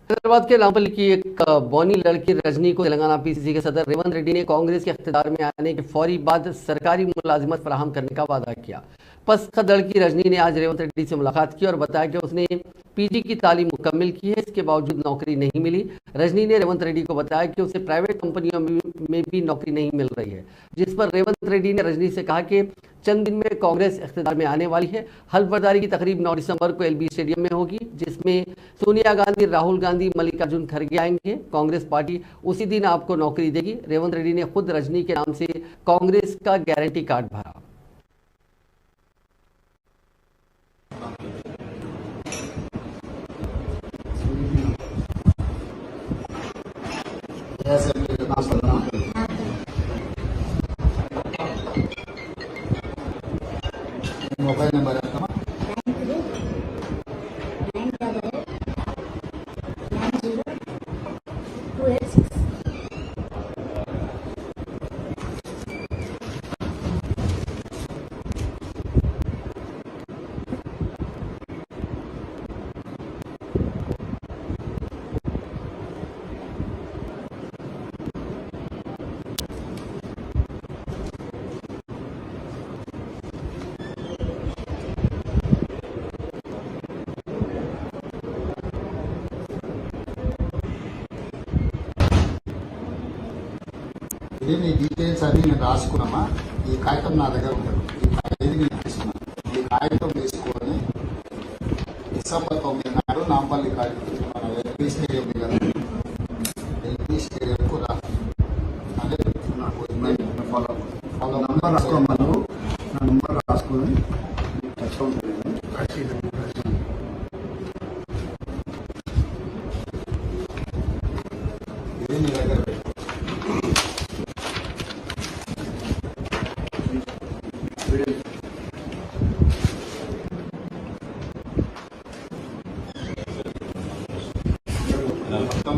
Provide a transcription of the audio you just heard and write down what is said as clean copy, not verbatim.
हैदराबाद के नामपल्ली की एक बौनी लड़की रजनी को तेलंगाना पीसीसी के सदर रेवंत रेड्डी ने कांग्रेस के इख्तियार में आने के फौरी बाद सरकारी मुलाजिमत फराहम करने का वादा किया। पसखत लड़की रजनी ने आज रेवंत रेड्डी से मुलाकात की और बताया कि उसने पीजी की तालीम मुकम्मिल की है, इसके बावजूद नौकरी नहीं मिली। रजनी ने रेवंत रेड्डी को बताया कि उसे प्राइवेट कंपनियों में भी नौकरी नहीं मिल रही है, जिस पर रेवंत रेड्डी ने रजनी से कहा कि चंद दिन में कांग्रेस इख्तियार में आने वाली है। हल्फबर्दारी की तकरीब 9 दिसंबर को एलबी स्टेडियम में होगी, जिसमें सोनिया गांधी, राहुल गांधी, मल्लिकार्जुन खड़गे आएंगे। कांग्रेस पार्टी उसी दिन आपको नौकरी देगी। रेवंत रेड्डी ने खुद रजनी के नाम से कांग्रेस का गारंटी कार्ड भरा। मोबाइल नंबर है आपका? ఈ డీటెయిల్స్ అన్ని నేను రాసుకున్నామా? ఈ కాగితం నా దగ్గర ఉంటుంది. ఈ కాగితం నేను తీసుకున్నాను. ఈ కాగితం తీసుకొని డిసెంబర్ 9 నాడు నాంపల్లి కాగితం మన ఎల్పీ స్టేడియం దగ్గర ఎల్పీ స్టేడియంకు రా. అదే ఫాలో నంబర్ రాసుకోమను. నా నంబర్ రాసుకొని ఇది మీ దగ్గర మొత్తం